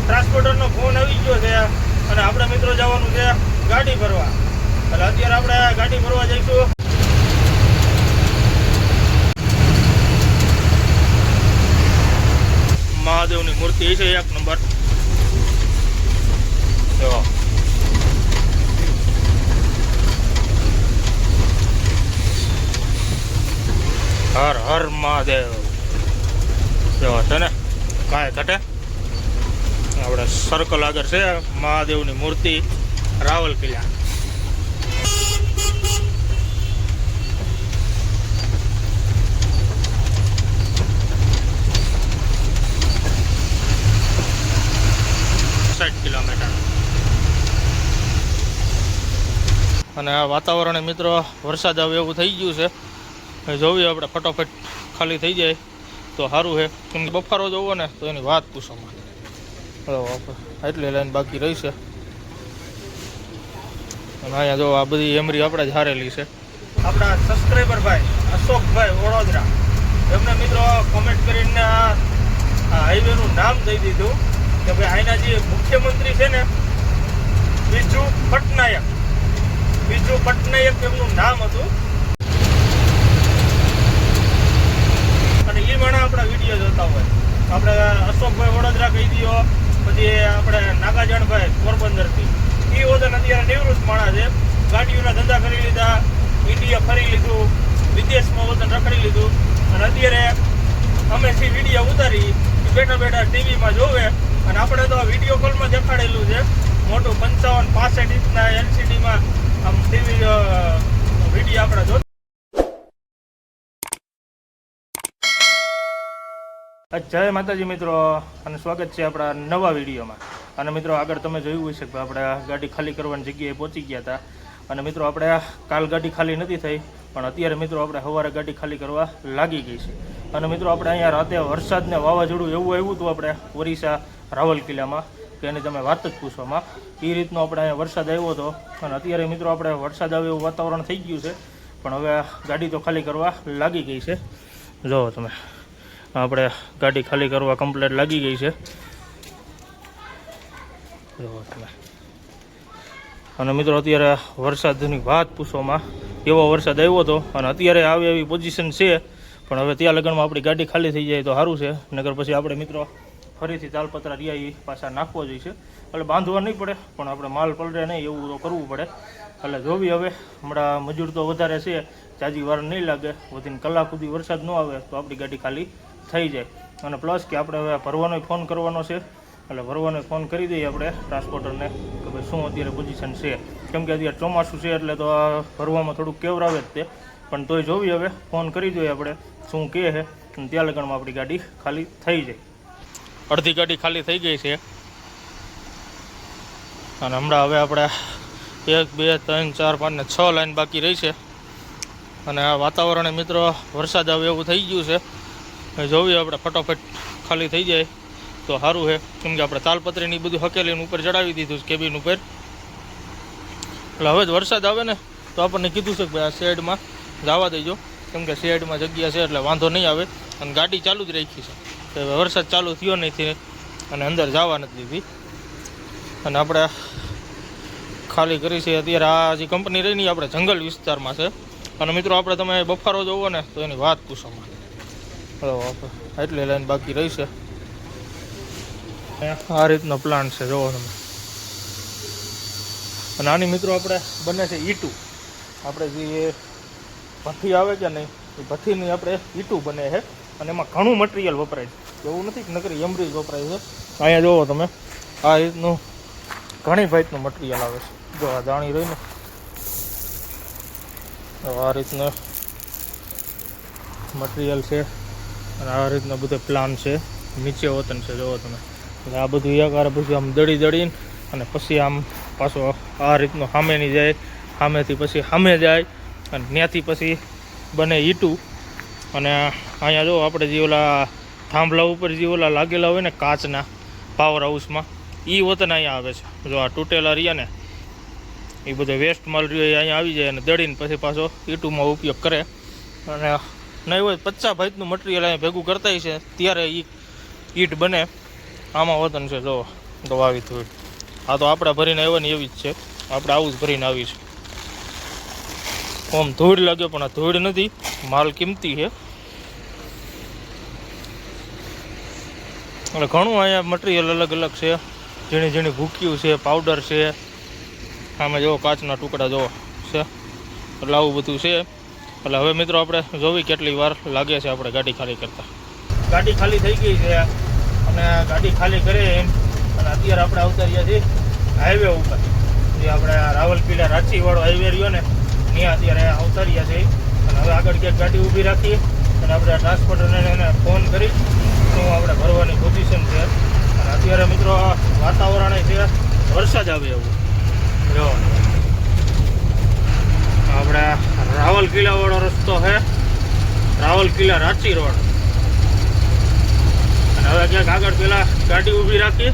ટ્રાન્સપોર્ટરનો phone આવી ગયો છે અને આપણે મિત્રો જવાનું છે ગાડી ભરવા. એટલે અત્યારે આપણે ગાડી ભરવા જઈશું. મહાદેવની મૂર્તિ છે 1 નંબર. જો હર હર મહાદેવ. જો છે ને કાંઈ ઘટે. આપણે સર્કલ આગળ છે મહાદેવની મૂર્તિ, રાવલ કિલ્લા. કિલોમીટર. અને આ વાતાવરણ મિત્રો વરસાદ આવે એવું થઈ ગયું છે. જોઈએ આપણે ફટોફટ ખાલી થઈ જાય તો સારું છે. કેમ કે બફારો જોવો ને તો એની વાત પૂછોમાં. એટલી લાઈન બાકી રહી છે. અને અહીંયા જો આ બધી એમરી આપણે જ હારેલી છે. આપણા સબસ્ક્રાઈબર ભાઈ અશોકભાઈ વડોદરા, એમને મિત્રો કોમેન્ટ કરીને આ હાઈવેનું નામ દઈ દીધું કે ભાઈ અહીંના જે મુખ્યમંત્રી છે ને બીજુ પટનાયક એમનું નામ હતું. અને એ માણા આપણા વિડીયો જોતા હોય. આપણે અશોકભાઈ વડોદરા કહી દો, પછી આપણે નાગાજણભાઈ પોરબંદરથી. એ વજન અત્યારે નિવૃત્ત માણા છે. ગાડીઓના ધંધા કરી લીધા, ઇન્ડિયા ફરી લીધું, વિદેશમાં વતન રખડી લીધું. અને અત્યારે અમે જે વિડીયો ઉતારી બેઠા બેઠા ટીવીમાં જોવે. અને આપણે તો વિડીયો કોલમાં દેખાડેલું છે. મોટું 55-65 ઇંચના LCDમાં આમ ટીવી વિડીયો આપણે જો. જય માતાજી મિત્રો, અને સ્વાગત છે આપણા નવા વિડીયોમાં. અને મિત્રો આગળ તમે જોયું હશે કે આપણે ગાડી ખાલી કરવાની જગ્યાએ પહોંચી ગયા હતા. અને મિત્રો આપણે કાલ ગાડી ખાલી નથી થઈ, પણ અત્યારે મિત્રો આપણે સવારે ગાડી ખાલી કરવા લાગી ગઈ છે. અને મિત્રો આપણે અહીંયા રાતે વરસાદને વાવાઝોડું એવું આવ્યું હતું આપણે ઓરિસ્સા રાવલ કિલ્લામાં કે એની તમે વાત જ પૂછવામાં. એ રીતનો આપણે અહીંયા વરસાદ આવ્યો હતો. અને અત્યારે મિત્રો આપણે વરસાદ આવે એવું વાતાવરણ થઈ ગયું છે, પણ હવે ગાડી તો ખાલી કરવા લાગી ગઈ છે. જુઓ તમે, આપણે ગાડી ખાલી કરવા કમ્પ્લીટ લાગી ગઈ છે. જુઓ તમે. અને મિત્રો અત્યારે વરસાદની વાત પૂછવામાં એવો વરસાદ આવ્યો હતો. અને અત્યારે આવે એવી પોઝિશન છે, પણ હવે ત્યાં લગનમાં આપણી ગાડી ખાલી થઈ જાય તો સારું છે. નગર પછી આપણે મિત્રો ફરીથી તાલપત્રા રિયાઈ પાછા નાખવો જોઈશે. એટલે બાંધવા નહીં પડે, પણ આપણે માલ પલરે નહીં એવું તો કરવું પડે. એટલે જોવી હવે. હમણાં મજૂર તો વધારે છે, જાજી વાર નહીં લાગે. વધીને કલાક સુધી વરસાદ ન આવે તો આપણી ગાડી ખાલી થઈ જાય. અને પ્લસ કે આપણે હવે ભરવાનો ફોન કરવાનો છે. એટલે ભરવાનો ફોન કરી દઈએ આપણે ટ્રાન્સપોર્ટરને કે ભાઈ શું અત્યારે પોઝિશન છે. કેમ કે અત્યારે ચોમાસું છે એટલે તો ભરવામાં થોડુંક કેવરાવે જ તે. પણ તોય જોવી હવે, ફોન કરી દઈએ આપણે શું કહે છે. અને ત્યાં લગનમાં આપણી ગાડી ખાલી થઈ જાય. અડધી ગાડી ખાલી થઈ ગઈ છે. અને હમણાં હવે આપણે 1, 2, 3, 4, 5 ને 6 લાઈન બાકી રહી છે. અને આ વાતાવરણ મિત્રો વરસાદ આવે એવું થઈ ગયું છે. જોઈએ આપણે ફટોફટ ખાલી થઈ જાય તો સારું છે. કેમ કે આપણે તાલપત્રીની બધું હકેલીને ઉપર ચડાવી દીધું છે કેબિન ઉપર. એટલે હવે જ વરસાદ આવે ને તો આપણને કીધું છે કે ભાઈ આ શેડમાં જવા દેજો, કેમ કે શેડમાં જગ્યા છે એટલે વાંધો નહીં આવે. અને ગાડી ચાલુ જ રાખી છે, તો વરસાદ ચાલુ થયો નથી અને અંદર જવા નથી દીધી. અને આપણે ખાલી કરી છે અત્યારે. આ જે કંપની રહી ને આપણે જંગલ વિસ્તારમાં છે. અને મિત્રો આપણે તમે બફારો જોવો ને તો એની વાત પૂછોમાં. એટલી લાઈન બાકી રહી છે. આ રીતનો પ્લાન છે, જોવો તમે. અને આની મિત્રો આપણે બને છે ઈટું. આપણે જે ભઠ્ઠી આવે કે નહીં, એ ભઠ્ઠીની આપણે ઈટું બને છે. અને એમાં ઘણું મટીરિયલ વપરાય છે. એવું નથી કે નકરી એમરી જ વપરાય છે. અહીંયા જોવો તમે, આ રીતનું ઘણી ભાઈનું મટીરિયલ આવે છે. જો આ દાણી રહીને આ રીતનું મટીરિયલ છે. અને આ રીતના બધા પ્લાન છે. નીચે વતન છે, જોવો તમે. આ બધું એકાર પછી આમ દળીને અને પછી આમ પાછો આ રીતનું સામેની જાય, સામેથી પછી સામે જાય અને ત્યાંથી પછી બને ઈટું. અને અહીંયા જો આપણે જે ઓલા થાંભલા ઉપર જે ઓલા લાગેલા હોય ને કાચના પાવર હાઉસમાં, એ વતન અહીંયા આવે છે. જો આ તૂટેલા રહ્યા ને એ બધો વેસ્ટ માલ રહ્યો એ અહીંયા આવી જાય અને દળીને પછી પાછો ઈટુમાં ઉપયોગ કરે. અને નહીં હોય 50 ભાઈનું મટીરિયલ અહીંયા ભેગું કરતા છે ત્યારે એ ઈટ બને. આમાં વતન છે જો તો આવી ધૂળ આ તો આપણે ભરીને આવ્યા ને એવી જ છે. આપણે આવું જ ભરીને આવીશું. આમ ધૂળ લાગે પણ આ ધૂળ નથી, માલ કિંમતી છે. એટલે ઘણું અહીંયા મટીરિયલ અલગ અલગ છે. ઝીણી ઝીણી ભૂક્યું છે, પાવડર છે, આમાં જુઓ કાચના ટુકડા જુઓ છે. એટલે આવું બધું છે. એટલે હવે મિત્રો આપણે જોવી કેટલી વાર લાગે છે આપણે ગાડી ખાલી કરતા. ગાડી ખાલી થઈ ગઈ છે અને ગાડી ખાલી કરે એમ અને અત્યારે આપણે આવતા રહ્યા છીએ હાઈવે ઉપર. જે આપણે રાવલપીલા રાંચીવાળો હાઈવે રહ્યો ને ત્યાં અત્યારે આવતા રહ્યા છીએ. અને હવે આગળ ક્યાંક ગાડી ઊભી રાખી અને આપણે ટ્રાન્સપોર્ટરને એને ફોન કરી શું આપણે ભરવાની પોઝિશન છે. અને અત્યારે મિત્રો વાતાવરણ છે વરસાદ આવે એવું. જો આપણે રાવલકિલ્લાવાળો રસ્તો છે, રાવલકિલ્લા રાંચી રોડ. અને હવે ક્યાંક આગળ પહેલાં ગાડી ઊભી રાખી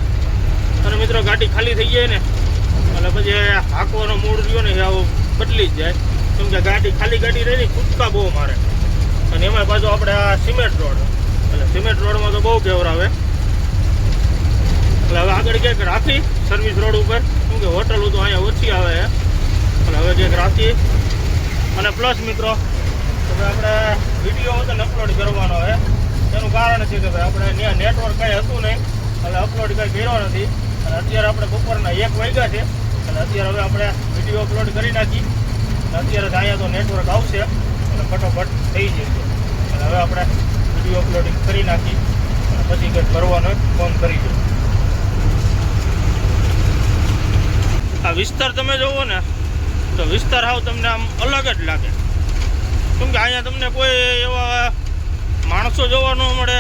અને મિત્રો ગાડી ખાલી થઈ જાય ને એટલે પછી હાંકવાનો મૂડ રહ્યો ને આવું બદલી જ જાય. કેમ કે ગાડી ખાલી ગાડી રહી કૂદકા બહુ મારે. અને એમાં પાછું આપણે આ સિમેન્ટ રોડ, એટલે સિમેન્ટ રોડમાં તો બહુ કેવરાવે. એટલે હવે આગળ ક્યાંક રાખી સર્વિસ રોડ ઉપર, કેમ કે હોટલો તો અહીંયા ઓછી આવે છે. એટલે હવે ક્યાંક રાખી અને પ્લસ મિત્રો આપણે વિડીયો વતન અપલોડ કરવાનો છે. એનું કારણ છે કે ભાઈ આપણે ત્યાં નેટવર્ક કંઈ હતું નહીં એટલે અપલોડ કંઈ કર્યો નથી. અને અત્યારે આપણે બપોરના 1 વાગ્યા છે એટલે અત્યારે હવે આપણે વિડીયો અપલોડ કરી નાખી. અને અત્યારે અહીંયા તો નેટવર્ક આવશે અને ફટોફટ થઈ જશે. અને હવે આપણે વિડીયો અપલોડિંગ કરી નાખી અને પછી કંઈક કરવાનો ફોન કરી દો. આ વિસ્તાર તમે જોવો ને તો વિસ્તાર હાવ તમને આમ અલગ જ લાગે. કેમ કે અહીંયા તમને કોઈ એવા માણસો જોવા ન મળે.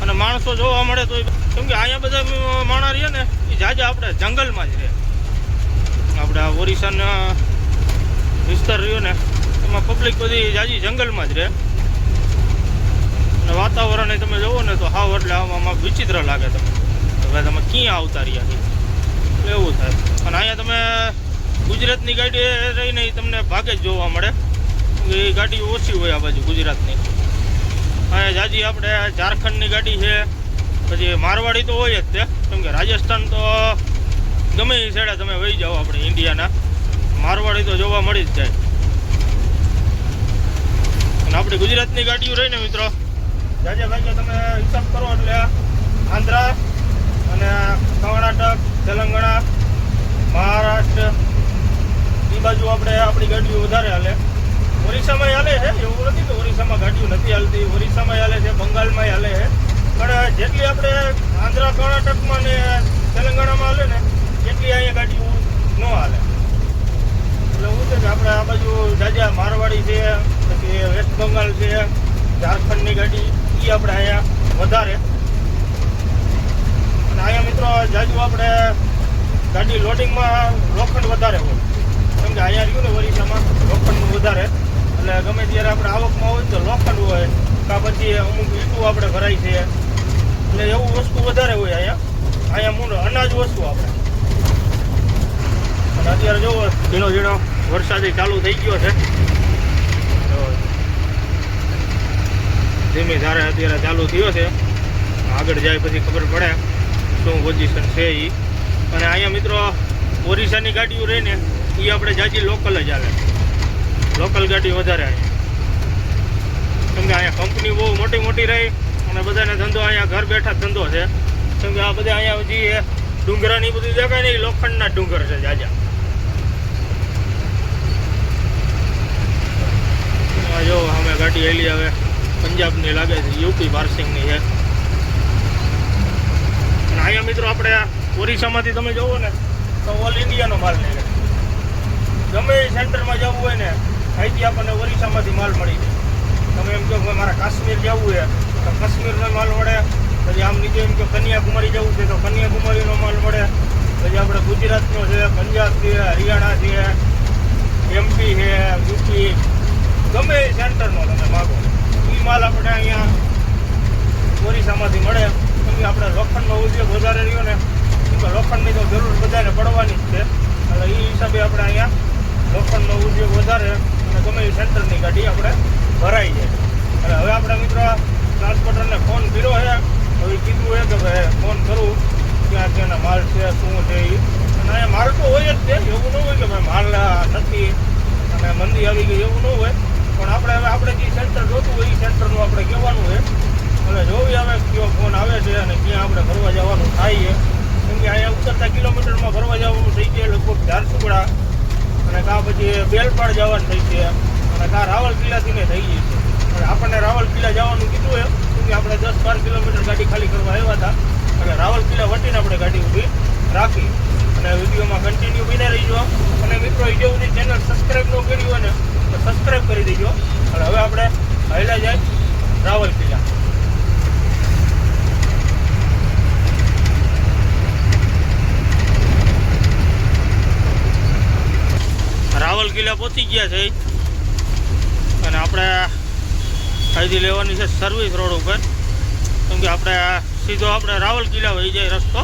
અને માણસો જોવા મળે તો કેમ કે અહીંયા બધા માણસ રહે ને એ જાજા આપણે જંગલમાં જ રહે. આપણે આ ઓરિસ્સાના વિસ્તાર રહ્યો ને એમાં પબ્લિક બધી જાજી જંગલમાં જ રહે. અને વાતાવરણ તમે જોવો ને તો હાવ એટલે આમાં વિચિત્ર લાગે. તમે તમે ક્યાં આવતા રહ્યા એટલે એવું થાય. અને અહીંયા તમે ગુજરાતની ગાડી રહીને એ તમને ભાગે જ જોવા મળે. એ ગાડી ઓછી હોય આ બાજુ ગુજરાતની. અહીંયા જાજી આપણે ઝારખંડની ગાડી છે, પછી મારવાડી તો હોય જ તે. કેમ કે રાજસ્થાન તો ગમે એ સાઈડે તમે વહી જાઓ આપણે ઇન્ડિયાના, મારવાડી તો જોવા મળી જ જાય. અને આપણી ગુજરાતની ગાડીઓ રહીને મિત્રો જાજે ભાઈ તમે હિસાબ કરો એટલે આંધ્રા અને કર્ણાટક, તેલંગાણા, મહારાષ્ટ્ર એ બાજુ આપણે આપણી ગાડીઓ વધારે હાલે. ઓરિસ્સામાં હાલે છે, એવું નથી કે ઓરિસ્સામાં ગાડીઓ નથી હાલતી. ઓરિસ્સામાં હાલે છે, બંગાળમાં હાલે છે. પણ જેટલી આપણે આંધ્રા, કર્ણાટકમાં ને તેલંગાણામાં હાલે ને એટલી અહીંયા ગાડીઓ ન હાલે. એટલે શું છે કે આપણે આ બાજુ જાજા મારવાડી છે, પછી વેસ્ટ બંગાળ છે, ઝારખંડની ગાડી એ આપણે અહીંયા વધારે. અને અહીંયા મિત્રો જાજુ આપણે ગાડી લોડિંગમાં લોખંડ વધારે હોય. કેમ કે અહીંયા રહ્યું ને ઓરિસ્સામાં લોખંડનું વધારે. એટલે ગમે ત્યારે આપણે આવકમાં હોય તો લોખંડ હોય કાં પછી અમુક ઈંટું આપણે ભરાય છે. એટલે એવું વસ્તુ વધારે હોય અહીંયા મૂળ અનાજ વસ્તુ આપણે. અને અત્યારે જોવો ઝીણો ઝીણો વરસાદ ચાલુ થઈ ગયો છે. ધીમી ધારે અત્યારે ચાલુ થયો છે. આગળ જાય પછી ખબર પડે શું પોઝિશન છે એ. અને અહીંયા મિત્રો ઓરિસ્સાની ગાડીઓ રહીને એ આપણે જાજી લોકલ જ હાલે. લોકલ ગાડી વધારે અહીંયા. કેમ કે અહીંયા કંપની બહુ મોટી મોટી રહી અને બધાને ધંધો અહીંયા ઘર બેઠા ધંધો છે. કેમ કે આ બધા અહીંયા જે ડુંગરાની બધું દેખાય ને એ લોખંડના ડુંગર છે જાજા. જો અમે ગાડી હેલી હવે પંજાબની લાગે છે, યુપી પાર્સિંગની છે. અને અહીંયા મિત્રો આપણે ઓરિસ્સામાંથી તમે જોવો ને તો ઓલ ઇન્ડિયાનો માલ નીકળે. ગમે એ સેન્ટરમાં જવું હોય ને અહીંથી આપણને ઓરિસ્સામાંથી માલ મળી જાય. તમે એમ કહો કે મારા કાશ્મીર જવું છે તો કાશ્મીરનો માલ મળે. પછી આમ નીચે એમ કે કન્યાકુમારી જવું છે તો કન્યાકુમારીનો માલ મળે. પછી આપણે ગુજરાતનો છે, પંજાબ છે, હરિયાણા છે, એમપી છે, યુપી, ગમે એ સેન્ટરનો તમે માગો એ માલ આપણે અહીંયા ઓરિસ્સામાંથી મળે. કેમ કે આપણે લોખંડનો ઉદ્યોગ વધારે રહ્યો ને, કેમ કે લોખંડની તો જરૂર બધાને પડવાની જ છે. એટલે એ હિસાબે આપણે અહીંયા લોખંડનો ઉદ્યોગ વધારે અને ગમે એ સેન્ટરની ગાડી આપણે ભરાઈ જાય. એટલે હવે આપણે મિત્રો ટ્રાન્સપોર્ટરને ફોન કર્યો છે. હવે કીધું છે કે ભાઈ ફોન કરું શું છે એ. અને અહીંયા માલ તો હોય જ તે, એવું ન હોય કે ભાઈ માલ નથી અને મંદી આવી ગઈ એવું ન હોય. પણ આપણે જે સેન્ટર જોતું હોય એ સેન્ટરનું આપણે કહેવાનું છે. અને જોવી આવે કયો ફોન આવે છે અને ક્યાં આપણે ફરવા જવાનું થાય છે. કેમ કે અહીંયા ઉતરતા કિલોમીટરમાં ફરવા જવાનું થઈ છે લગભગ ઝારસુગડા અને કાં પછી બેલપાડ જવાનું થઈ છે અને કાં રાવલ કિલ્લાથી ને થઈ ગઈ છે. અને આપણને રાવલ કિલ્લા જવાનું કીધું છે કેમ કે આપણે 10-12 કિલોમીટર ગાડી ખાલી કરવા આવ્યા હતા. એટલે રાવલ કિલ્લા વટીને આપણે ગાડી ઊભી રાખી અને વિડીયોમાં કન્ટિન્યુ બની રહીજો. અને મિત્રો એ જે બધી ચેનલ સબસ્ક્રાઈબ ન કરી હોય ને તો સબસ્ક્રાઈબ કરી દેજો. અને હવે આપણે હાલ્યા જાય રાવલ કિલ્લા. રાવલ કિલ્લા પહોંચી ગયા છે અને આપણે અહીંથી લેવાની છે સર્વિસ રોડ ઉપર. કેમ કે આપણે સીધો આપણે રાવલ કિલ્લા વહી જાય રસ્તો,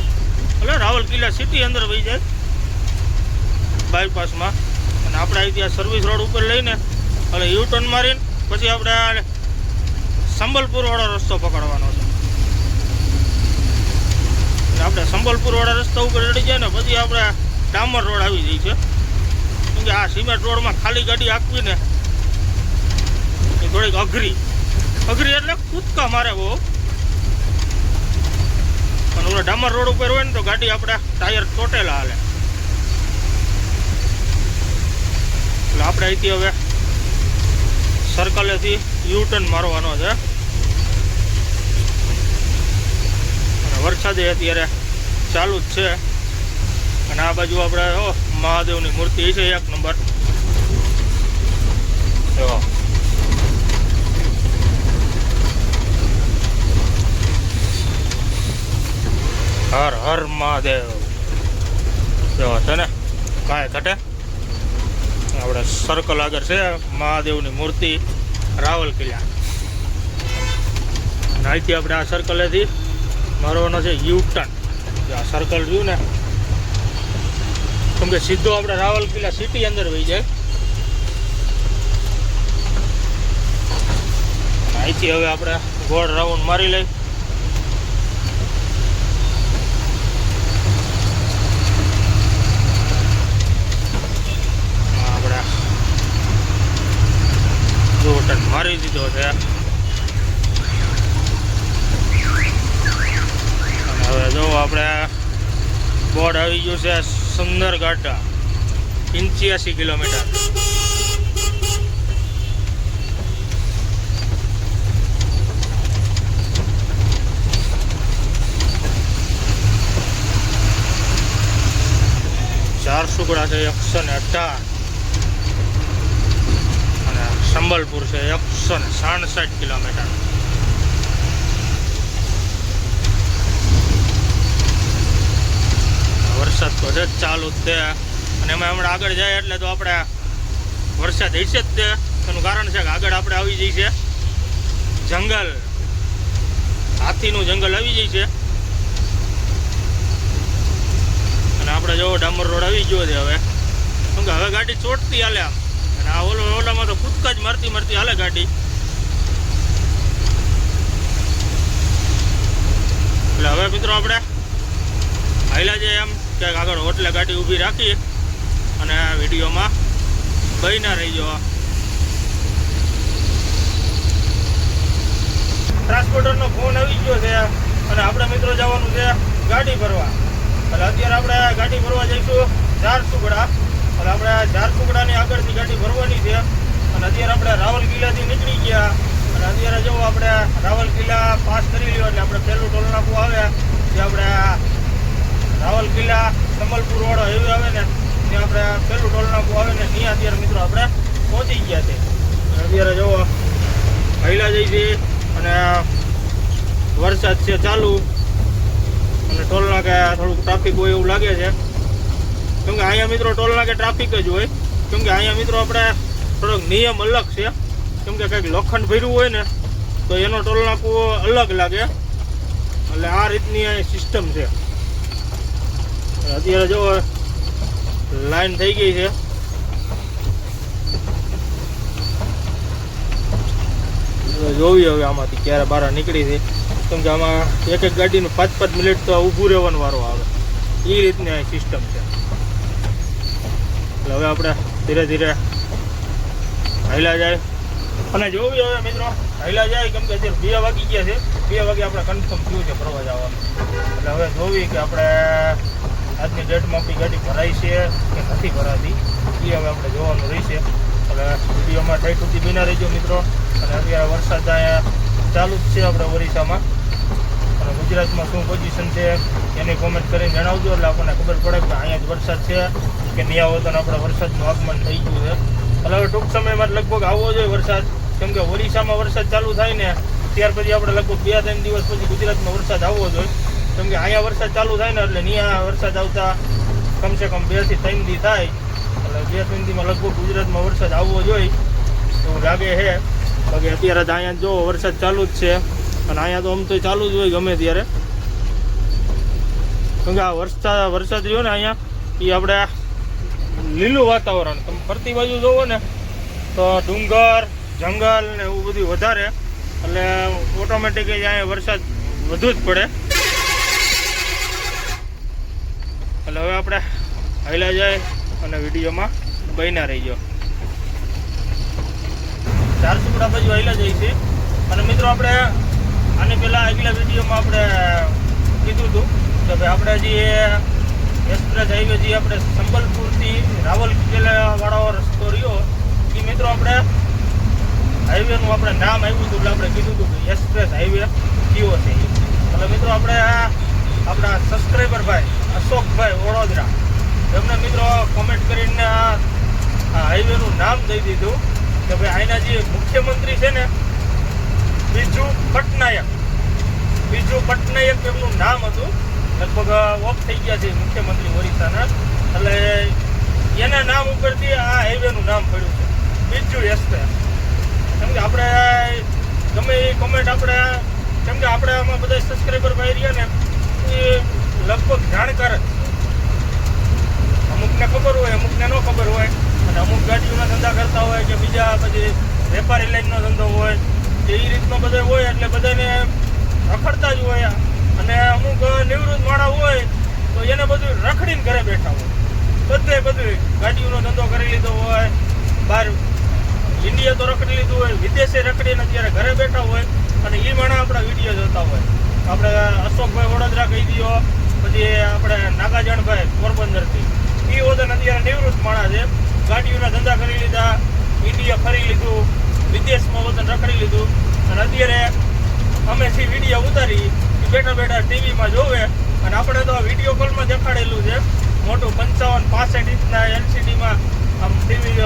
એટલે રાવલ કિલ્લા સિટી અંદર વહી જાય બાયપાસમાં. અને આપણે અહીંથી સર્વિસ રોડ ઉપર લઈને એટલે યુ ટર્ન મારીને પછી આપણે સંબલપુરવાળો રસ્તો પકડવાનો છે. અને આપણે સંબલપુરવાળા રસ્તા ઉપર ચડી જાય ને પછી આપણે ડામર રોડ આવી જાય છે. કેમ કે આ સિમેન્ટ રોડમાં ખાલી ગાડી આપવી ને એ થોડીક અઘરી એટલે કૂદકા મારે બહુ. અને ઓલા ડામર રોડ ઉપર હોય ને તો ગાડી આપણે ટાયર તોટેલા હાલે. એટલે આપણે અહીંથી હવે સર્કલેથી યુ ટર્ન મારવાનો છે. અને વરસાદે અત્યારે ચાલુ જ છે. અને આ બાજુ આપણે મહાદેવની મૂર્તિ છે 1 નંબર. હર હર મહાદેવ જો છે ને કાંઈ ઘટે. આપણે સર્કલ આગળ છે મહાદેવની મૂર્તિ રાવલ કિલ્લા. અને અહીંથી આપણે આ સર્કલેથી મારવાનો છે યુ ટર્ન. આ સર્કલ રહ્યું ને કેમ કે સીધો આપણે રાવલ કિલ્લા સિટી અંદર વહી જાય. અહીંથી હવે આપણે ગોળ રાઉન્ડ મારી લઈ. આપણે ટર્ન મારી દીધો છે. અને હવે જો આપણે બોર્ડ આવી ગયું છે સુંદરઘાટા 85 કિલોમીટર. ઝારસુગડા છે 118 અને સંબલપુર છે 167 કિલોમીટર. વરસાદ તો છે ચાલુ જ છે. અને એમાં હમણાં આગળ જાય એટલે તો આપણે વરસાદ હશે જ તે. એનું કારણ છે કે આગળ આપણે આવી જઈ છે જંગલ, હાથીનું જંગલ આવી જાય છે. અને આપણે જો ડામર રોડ આવી ગયો છે હવે. કેમ કે હવે ગાડી ચોટતી હાલે આમ. અને આ ઓલામાં તો કૂદકા જ મારતી હાલે ગાડી. એટલે હવે મિત્રો આપણે હાલ્યા જાય એમ ક્યાંક આગળ હોટલે ગાડી ઊભી રાખી અને આ વિડીયોમાં બહીના રહીજો. ટ્રાન્સપોર્ટરનો ફોન આવી ગયો છે અને આપણે મિત્રો જવાનું છે ગાડી ભરવા. એટલે અત્યારે આપણે ગાડી ભરવા જઈશું ઝારસુગડા. એટલે આપણે ઝારસુગડાની આગળથી ગાડી ભરવાની છે. અને અત્યારે આપણે રાવલ કિલ્લાથી નીકળી ગયા. અને અત્યારે જો આપણે રાવલ કિલ્લા પાસ કરી લ્યો એટલે આપણે પહેલું ટોલ નાકું આવે જે આપણે રાવલ કિલ્લા સંબલપુર વાળો હાઈવે આવે ને ત્યાં આપણે પહેલું ટોલ નાકું આવે ને ત્યાં અત્યારે મિત્રો આપણે પહોંચી ગયા છે. અત્યારે જો હાલ્યા જઈ છે અને વરસાદ છે ચાલુ અને ટોલ નાકે થોડુંક ટ્રાફિક હોય એવું લાગે છે. કેમ કે અહીંયા મિત્રો ટોલ નાકે ટ્રાફિક જ હોય. કેમ કે અહીંયા મિત્રો આપણે થોડોક નિયમ અલગ છે. કેમ કે કંઈક લોખંડ ભર્યું હોય ને તો એનો ટોલ નાકું અલગ લાગે. એટલે આ રીતની અહીં સિસ્ટમ છે. અત્યારે જો લાઈન થઈ ગઈ છે. જોવી હવે આમાંથી ક્યારે બહાર નીકળી છે. કેમ કે આમાં એક ગાડીનું 5-5 મિનિટ તો ઊભું રહેવાનો વારો આવે. એ રીતની સિસ્ટમ છે. એટલે હવે આપણે ધીરે ધીરે હાલ્યા જાય અને જોવી હવે મિત્રો હાલ્યા જાય, કેમ કે અત્યારે 2 વાગી ગયા છે. 2 વાગે આપણે કન્ફર્મ થયું છે ફરવા જવાનું. એટલે હવે જોવી કે આપણે આજની ડેટમાં આપણી ગાડી ભરાય છે કે નથી ભરાતી, એ હવે આપણે જોવાનું રહેશે. એટલે વિડીયોમાં ઠેઠ સુધી બિના રહીજો મિત્રો. અને અત્યારે વરસાદ અહીંયા ચાલુ જ છે આપણે ઓરિસ્સામાં, અને ગુજરાતમાં શું પોઝિશન છે એની કોમેન્ટ કરીને જણાવજો, એટલે આપણને ખબર પડે કે અહીંયા જ વરસાદ છે કે નહીં આવો. તો આપણે વરસાદનું આગમન થઈ ગયું છે. એટલે હવે ટૂંક સમયમાં લગભગ આવવો જોઈએ વરસાદ, કેમ કે ઓરિસ્સામાં વરસાદ ચાલુ થાય ને ત્યાર પછી આપણે લગભગ 2-3 દિવસ પછી ગુજરાતમાં વરસાદ આવવો જોઈએ. કેમ કે અહીંયા વરસાદ ચાલુ થાય ને એટલે ત્યાં વરસાદ આવતા કમસે કમ 2 થી 3 દી થાય. એટલે 2-3 દીમાં લગભગ ગુજરાતમાં વરસાદ આવવો જોઈએ એવું લાગે છે. બાકી અત્યારે તો અહીંયા જો વરસાદ ચાલુ જ છે, અને અહીંયા તો આમ તો ચાલુ જ હોય ગમે ત્યારે. કેમ કે આ વરસાદ રહ્યો ને અહીંયા એ આપણે લીલું વાતાવરણ, તમે ફરતી બાજુ જોવો ને તો ડુંગર જંગલ ને એવું બધું વધારે, એટલે ઓટોમેટિક અહીંયા વરસાદ વધુ જ પડે. એટલે હવે આપણે હાલ્યા જાય અને વિડીયોમાં બન્યા રહીજો. 4 સુપડા બાજુ હાલ્યા જાય છે. અને મિત્રો આપણે આની પહેલાં આગલા વિડીયોમાં આપણે કીધું હતું કે ભાઈ આપણે જે એક્સપ્રેસ હાઈવે જે આપણે સંબલપુરથી રાવલપિંડીવાળો રસ્તો રહ્યો એ મિત્રો આપણે હાઈવેનું આપણે નામ આવ્યું હતું, એટલે આપણે કીધું હતું કે એક્સપ્રેસ હાઈવે કયો છે. એટલે મિત્રો આપણે આપણા સબસ્ક્રાઈબર ભાઈ અશોકભાઈ વડોદરા એમને મિત્રો કોમેન્ટ કરીને આ હાઈવેનું નામ દઈ દીધું કે ભાઈ અહીંના જે મુખ્યમંત્રી છે ને બીજુ પટનાયક એમનું નામ હતું. લગભગ ઓફ થઈ ગયા છે મુખ્યમંત્રી ઓરિસ્સાના, એટલે એના નામ ઉપરથી આ હાઈવેનું નામ પડ્યું છે બીજુ એક્સપ્રેસ. કેમ કે આપણે ગમે એ કોમેન્ટ આપણે, કેમ કે આપણે આમાં બધા સબસ્ક્રાઈબર ભાઈ રહ્યા ને એ લગભગ જાણકાર જ, અમુકને ખબર હોય અમુકને ન ખબર હોય, અને અમુક ગાડીઓના ધંધા કરતા હોય કે બીજા પછી વેપારી લાઈનનો ધંધો હોય એ રીતનો બધા હોય, એટલે બધાને રખડતા જ હોય. અને અમુક નિવૃત્ત માણસ હોય તો એને બધું રખડીને ઘરે બેઠા હોય, બધું ગાડીઓનો ધંધો કરી લીધો હોય, બહાર ઇન્ડિયા તો રખડી લીધું હોય, વિદેશે રખડીને અત્યારે ઘરે બેઠા હોય, અને એ માણસ આપણા વિડીયો જોતા હોય. આપણે અશોકભાઈ વડોદરા કહી દો, પછી આપણે નાગાજણભાઈ પોરબંદરથી, એ વખતે અત્યારે નિવૃત્ત માણસ છે, ગાડીઓના ધંધા કરી લીધા, ઇન્ડિયા ફરી લીધું, વિદેશમાં વતન રખડી લીધું, અને અત્યારે અમે સી વિડીયો ઉતારી બેઠા બેઠા ટીવીમાં જોવે. અને આપણે તો વિડીયો કોલમાં દેખાડેલું છે, મોટું 55-65 ઇંચના LCDમાં આમ ટીવી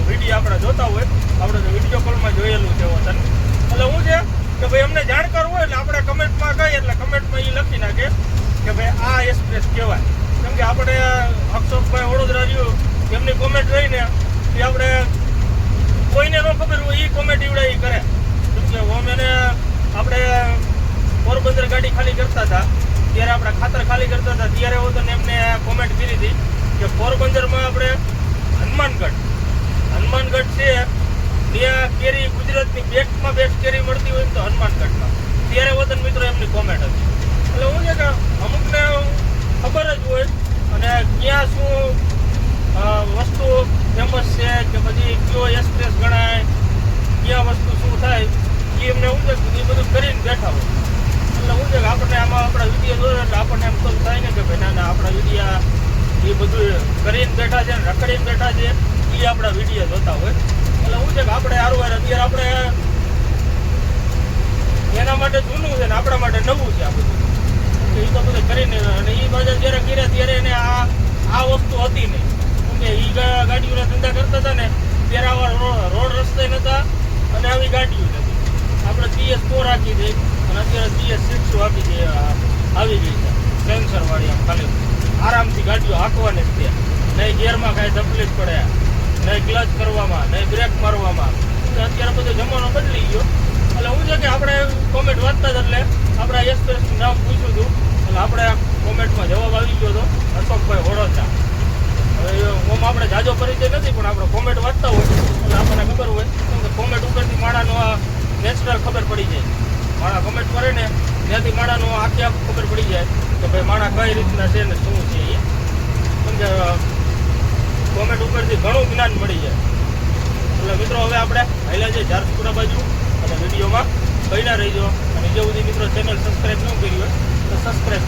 વિડીયો આપણે જોતા હોય, આપણે તો વિડીયો કોલમાં જોયેલું છે વતન. એટલે શું છે કે ભાઈ અમને જાણકાર હોય એટલે આપણે કમેન્ટમાં કહીએ, એટલે કમેન્ટમાં એ લખી નાખે કે ભાઈ આ એક્સપ્રેસ કહેવાય. કેમ કે આપણે અક્ષોકભાઈ વડોદરા રહ્યું એમની કોમેન્ટ રહીને એ આપણે કોઈને ન ખબર હોય એ કોમેન્ટ ઈવડે એ કરે. કેમ કે ઓમ એને આપણે પોરબંદર ગાડી ખાલી કરતા હતા ત્યારે આપણે ખાતર ખાલી કરતા હતા ત્યારે હું તને એમને કોમેન્ટ કરી હતી કે પોરબંદરમાં આપણે હનુમાનગઢ છે ત્યાં કેરી ગુજરાતની બેસ્ટ કેરી મળતી હોય તો હનુમાનગઢમાં, ત્યારે વતન મિત્રો એમની કોમેન્ટ હતી. એટલે હું છે કે અમુકને ખબર જ હોય અને ક્યાં શું વસ્તુ ફેમસ છે કે પછી કયો એક્સપ્રેસ ગણાય, ક્યાં વસ્તુ શું થાય એ એમને હું છે એ બધું કરીને બેઠા હોય. એટલે હું છે કે આપણને આમાં આપણા વિડીયો જોઈએ એટલે આપણને એમ તો થાય ને કે ભાઈ ના આપણા વિડીયા એ બધું કરીને બેઠા છે, રખડીને બેઠા છે, એ આપણા વિડીયો જોતા હોય. એટલે હું છે કે આપણે સારું વાર અત્યારે આપણે એના માટે જૂનું છે ને આપણા માટે નવું છે આ બધું, એ તો બધું કરીને. અને એ બાજુ જ્યારે કર્યા ત્યારે એને આ વસ્તુ હતી નહીં, કેમ કે એ ગાડીઓના ધંધા કરતા હતા ને ત્યારે આવા રોડ રસ્તે નહોતા અને આવી ગાડીઓ નથી. આપણે CS4 રાખી દઈ અને અત્યારે CS6 આપી દઈએ આવી ગઈ છે સેન્સરવાળી. આમ ખાલી આરામથી ગાડીઓ હાંકવાની જ છે, નહીં ગેરમાં કાંઈ તકલીફ પડે, નહીં ક્લચ કરવામાં, નહીં બ્રેક મારવામાં. અત્યારે બધો જમાનો બદલી ગયો. એટલે હું છે કે આપણે કોમેન્ટ વાંચતા જ એટલે આપણે એક્સપ્રેસનું નામ પૂછ્યું હતું, એટલે આપણે કોમેન્ટમાં જવાબ આવી ગયો હતો અશોકભાઈ વડોદરા. હવે ઓમ આપણે જાજો પરિચય નથી પણ આપણે કોમેન્ટ વાંચતા હોય એટલે આપણને ખબર હોય, કેમ કે કોમેન્ટ ઉપરથી માણાનો આ નેચરલ ખબર પડી જાય. માણા કોમેન્ટ કરે ને ત્યાંથી માણાનો આખી ખબર પડી જાય કે ભાઈ માણા કઈ રીતના છે ને શું છે એ. કેમ કે કોમેન્ટ ઉપરથી ઘણું જ્ઞાન મળી જાય. એટલે મિત્રો હવે આપણે હાલ્યા જઈએ ઝારસપુરા બાજુ અને વિડીયોમાં બન્યા રહીજો. અને જે બધી મિત્રો ચેનલ સબસ્ક્રાઈબ ન કરી હોય તો સબસ્ક્રાઈબ